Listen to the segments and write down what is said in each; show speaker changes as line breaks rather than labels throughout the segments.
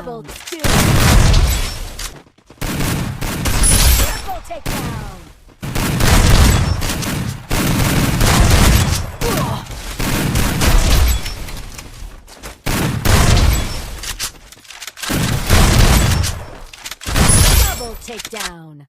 Double kill. Triple takedown. Double takedown.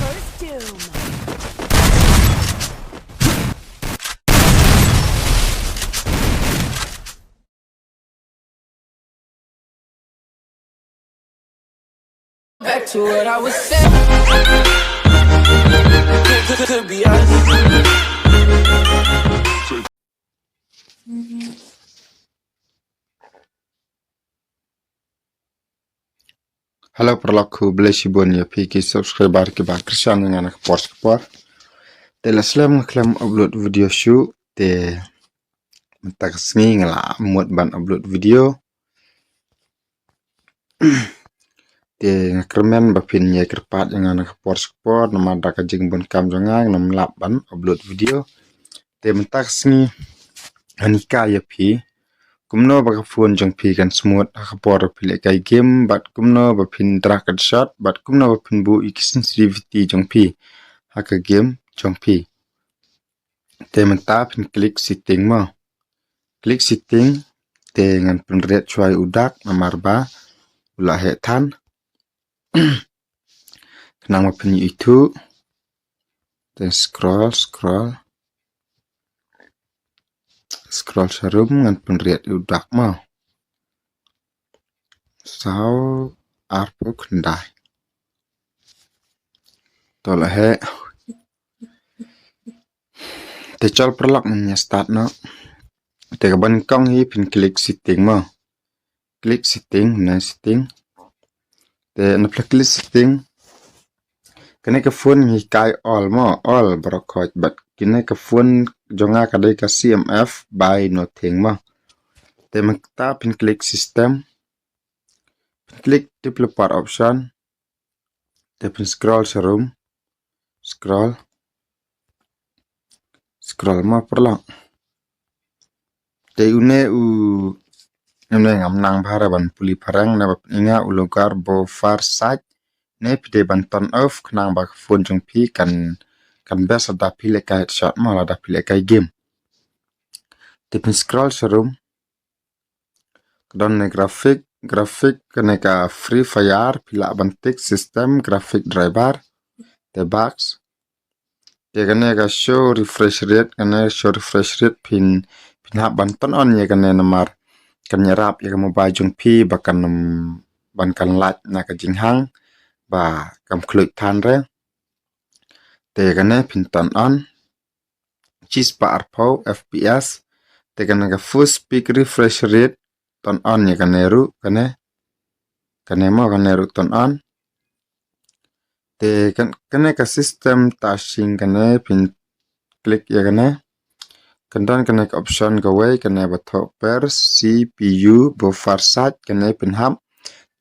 First doom.
Back to what I was saying. Could be us.
Halo perlaku beli sibun ya piki subscriber ke bakrisan dengan anak por. Telah selam ngeklam upload video show te mentak sengi ngela muat ban upload video. Te ngekremen bapin ya kerpat dengan anak por nama daka jeng bun kam jangang nam lap ban upload video. Te mentak sengi anika ya pi. Kumno baka phone jang pi kan smooth akapor pile kai game but kumno bapin dragon shot but kumno bapin bu sensitivity jang pi haka game jang pi te menta pin klik setting mo klik setting te ngan pin red choi udak nomor ba ula he than kenang pin itu te scroll serum ngan pin red udak mo sao arpo kendai tola he te chol perlak nya start no te ban kong hi pin klik setting mo klik setting na setting te na klik setting kene ka phone hi kai all mo all brokoj but kene ka phone jonga ka dai ka cmf by nothing mo te makta pin klik system klik developer option te pin scroll serum scroll mo perlak te une ngam nang bhara ban puli parang na inga ulugar bo far side ne pide ban turn off knang ba phone jong pi kan best da pile kai shot mo la da pile kai game te pin scroll serum don ne graphic kene ka free fire pila ban text system graphic driver te box te kene ka show refresh rate pin ha ban ton on ye kene namar kan nyarap ya mobile jong pi bakan ban kan lat na ka jinghang ba kam klik than re te kene pin ton on chis pa arpo fps te kene ka full speed refresh rate ton on ya kene ru kene mo kene ru ton on te kene ka system touching kene pin klik ya kene kandan kene ka option go way kene bato per cpu bo far side kene pin hap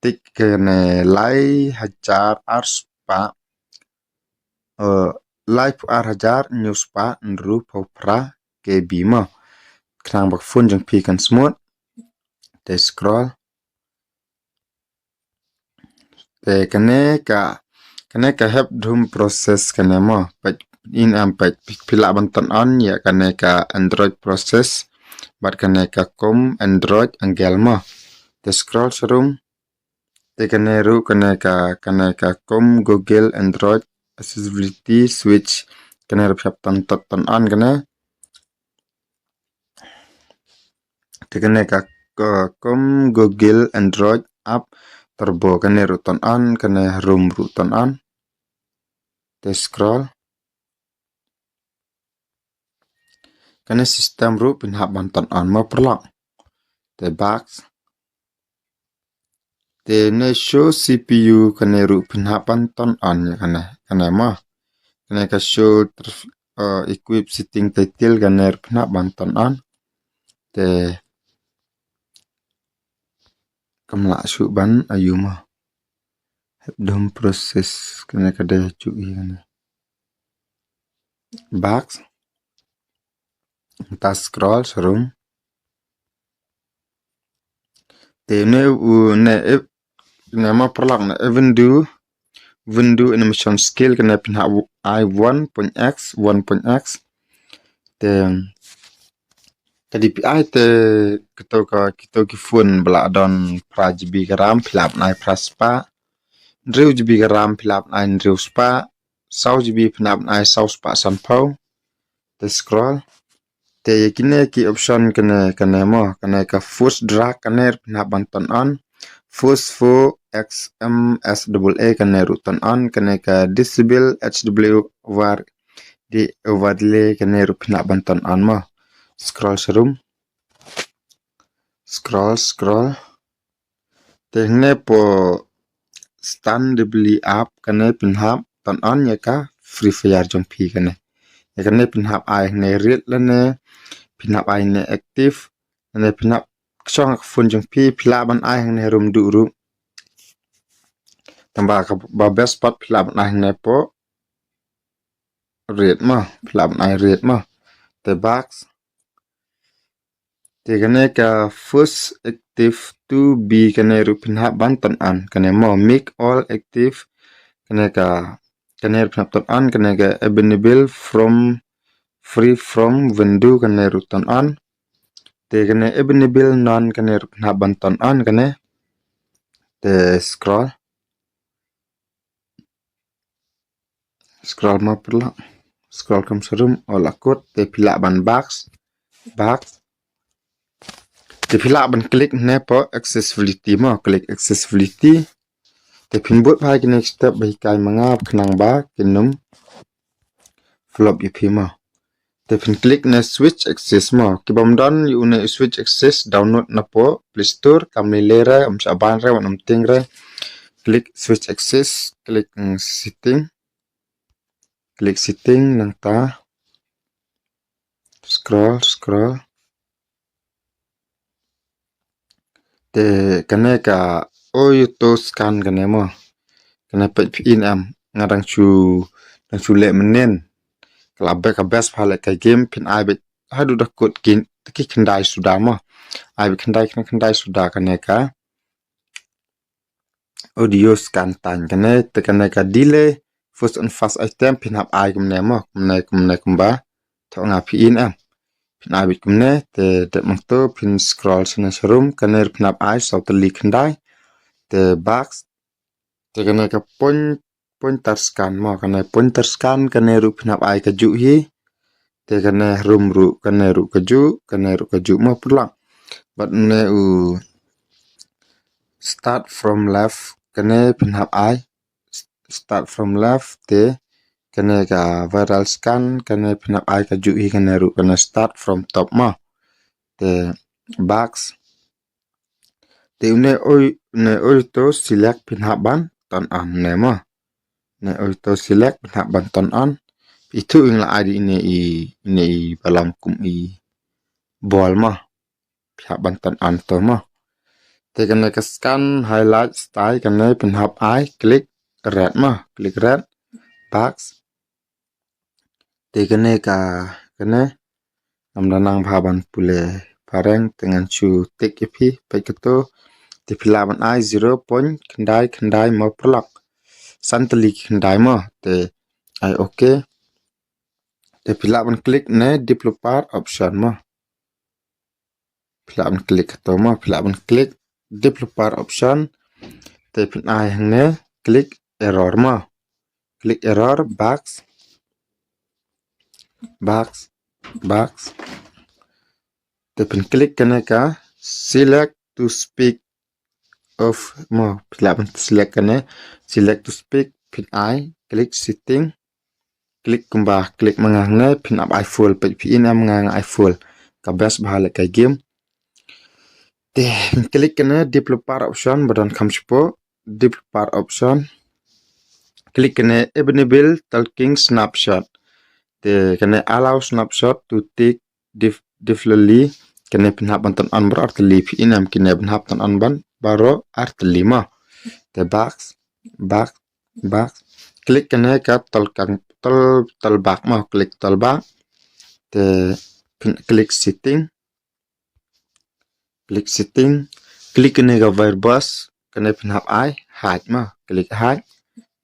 tik kene lai hajar arspa live hajar news pa nru popra kb mo krang bak phone jang pi kan smooth te scroll te kene ka help dum process kene mo in page pila bantan on ya kene ka android process bat kene ka kom android angel mo te scroll serum te kene ru kene ka kom google android accessibility switch kene ru phap ton on kene te kene ka kom google android app turbo kene ru ton on kene room ru ton on te scroll kene sistem ru pin hap ban ton on mo perlak te box te ne show cpu kene ru pin hap ban ton on ya kene mo kene ka show equip setting title ganer pna banton on te kamla shu ban ayuma dom proses kena kada cu ini box ta scroll serum te ne u ne nama perlak na window animation skill kena pinha I 1.x 1.x te tadi pi te kita ki phone bala don pra GB gram philap nai praspa driu GB gram philap nai driu spa sau GB philap nai sau spa sampau te scroll te kine ki option kene mo kene ka force drag kene philap banton on force for XMSAA kene ruton on kene ka disable HW overlay kene philap banton on mo scroll serum scroll tehne po stand dibeli app kene pinhap ton on ya ka free fire jong phi kene ya kene pinhap ai ne real lane pinhap ai ne active ne pinhap chong phone jong phi phila ban ai ne rum du ru tamba ka ba best spot phila ban ai ne po red ma phila ban ai red ma te box te kene ka first active to be kene ru pinhap ban ton on kene mo make all active kene pinhap ton on kene ka available from free from window kene ru ton on te kene available non kene ru pinhap ban ton on kene te scroll ma perla scroll kam serum ola kot te pila ban box te pila ban klik ne po accessibility mo klik accessibility te pinbut pai kene step bai kai manga khnang ba kinum flop ip mo te pin klik na switch access mo ki bom don yu ne switch access download na po play store kam ni lera sa ban re wanam ting re klik switch access klik setting nang ta scroll te kane ka to scan kane mo kane pet pin am ngadang chu le menen kala ka best phale ka game pin ai bet hadu da kut kin ki khandai suda mo ai bet khandai suda kane ka audio scan tan kane te kane ka delay first and fast item pin hap ai kumne mo kumne kumba tho nga pin am pin ai bet kumne te mang to pin scroll sene serum kane pin hap ai sau te li khandai te box te kane ka pointer scan mo kane pointer scan kane ru pin hap ai ka ju hi te kane rum ru kane ru ka ju mo pulang but ne u start from left kane pin hap ai start from left te kane ka viral scan kane pin hap ai ka ju hi kane ru kane start from top mo te box te ne to select pin hap ban ton an ne mo ne to select pin hap ban ton on itu ing la id ini balam kum bol ma pihak bantan anto ma te kene ka scan highlight style kene pin hap ai klik red box te kene amdanang bhaban pule pareng dengan chu tik ipi peketo te pilaban ai 0 point khandai mo prolak santali khandai mo te ai okay te pilaban klik ne developer option mo pilaban klik developer option te pin ai hangne klik error mo klik error box te pin klik kene ka select to speak of mo pilaban select kene select to speak pin ai klik setting klik kumba klik mangangne pin up I full pin am ngang I full ka best bahala ka game te klik kene developer option badan kam sipo developer option klik kene enable talking snapshot Te kena allow snapshot to take differently kena pinhap bantan on berarti live inam kena pinhap tan on ban baro arti lima. Te box klik kena ka tol back mau klik tol back te klik setting klik kena ka verbose kena pinhap hide mau klik hide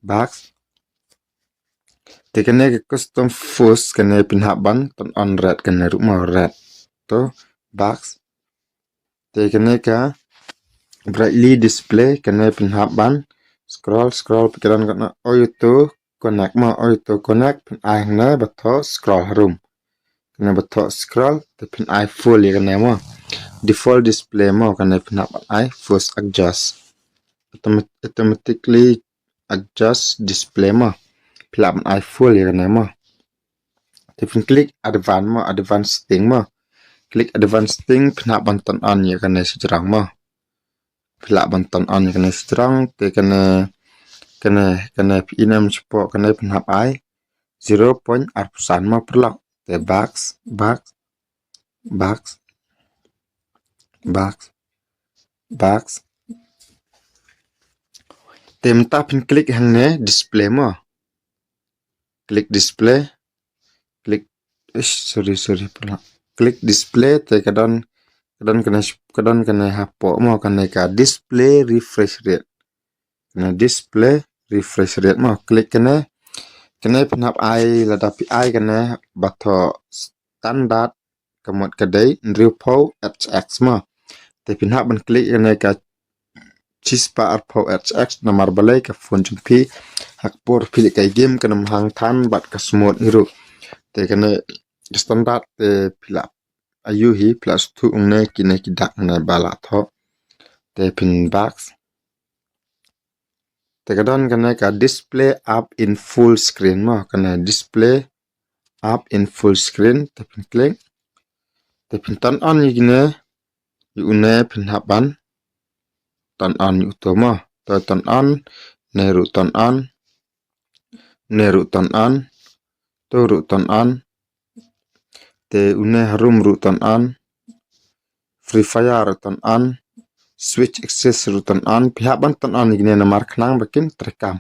box te kena ka custom force kena pinhap ban tan on red kena ru mau red to box te kena ka brightly display kena pinhap ban scroll pikiran kana auto connect mau auto connect pin ai na batho scroll room kena batho scroll te pin ai full ya kena mau default display mau kena pinhap ai force adjust automatically adjust display mau pilap ai full ya kena mau te pin klik advance setting mau klik advance setting pinhap bantan on ya kena sejarang mau pilak bantan on ya kena sejarang te kena inam cepo kena pinhap ai 0.arpusan mau perlak te box te mentah pin klik hang ne display mau klik display klik sorry perlak klik display te kadang kena hapo mau kena ka display refresh rate kena display refresh rate mau klik kena pinhap ai ladapi ai kena batho standard kamot kadai nriupau hx mau te pinhap ban klik kena ka chispa arpau hx namar balai ka phone jumpi hakpor pilih kai game kena hang than bat ka smooth hiru te kena standard te pilap ayuhi plus 2 ungne kine kidak na bala tho te pin box te kadon kena ka display up in full screen mau kena display up in full screen te pin klik te pin turn on yine yune pin haban turn on yuto mau to turn on neru turn on to ru turn on te une harum ru turn on free fire turn on switch access ru turn on pihak ban turn on yine namar khnang bakin terekam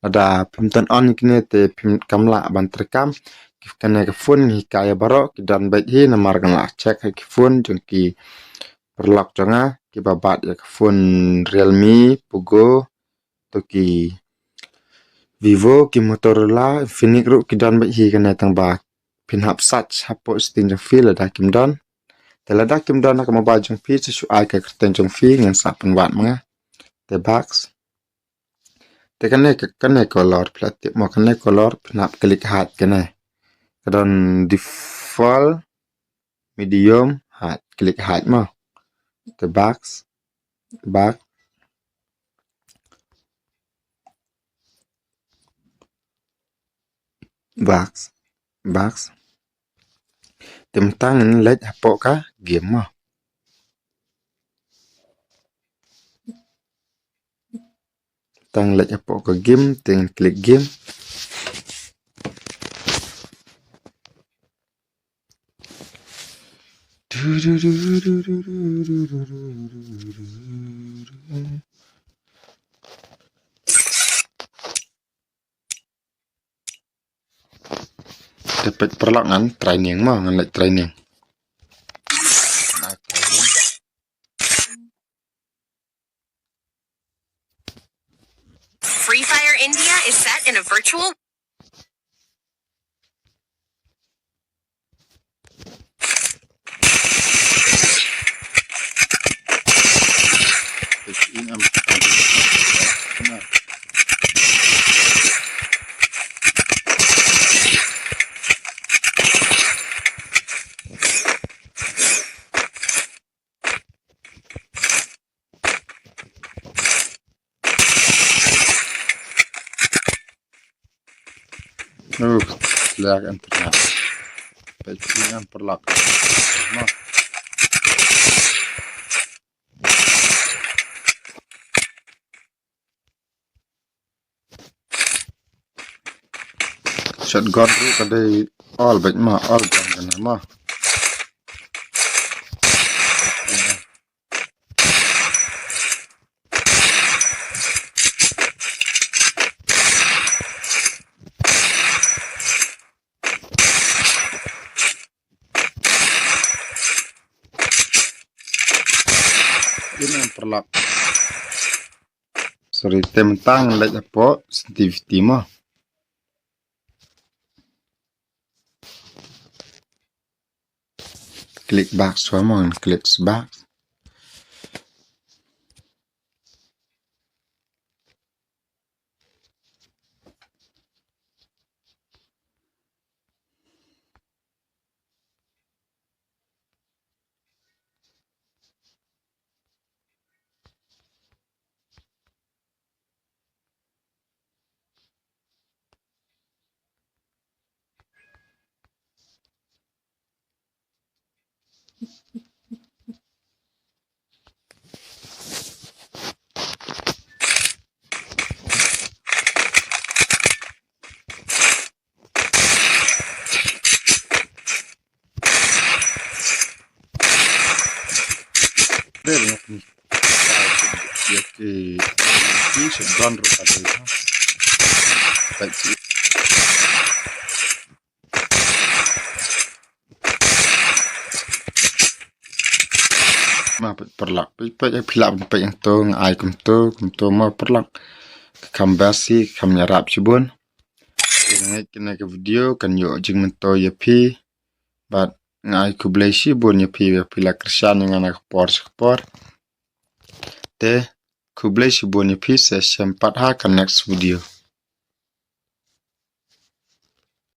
ada pim turn on yine te pim kamla ban terekam kena ke phone hi kaya baro kidan baik hi namar kana check ki phone jongki perlak jonga ki babat ya phone Realme Pogo to ki Vivo ki Motorola Infinix ru kidan baik hi kena tang ba pin hap sach hapo sting jong feel ada kim don telada kim don nak ma ba jong pi su ai ka kerten jong fi ngan sa pen wat mga te box te kene color plat mo kene color pin hap klik hat kene kadon default medium hat klik hat mo the box tem tangan let hapo ka game mo tang let hapo ka game teng klik game dapat perlak ngan training mo ngan let training
Free Fire India is set in a virtual
lag internet pecinan perlak mo shotgun ru kadai all baik ma all gun kana ma ini yang perlap sorry tentang lek apa sensitivity mah klik back semua klik back banyak nih ya ke ini shotgun ru kadai baik sih ma perlak pe pilap pe yang to ngai kum to ma perlak kambasi kam iarap cibun kena ke video kan yo jing mento ya pi but ngai ku blai si bun ya pila kersan yang anak por te ku blai si bun ya pi se sempat ha kan next video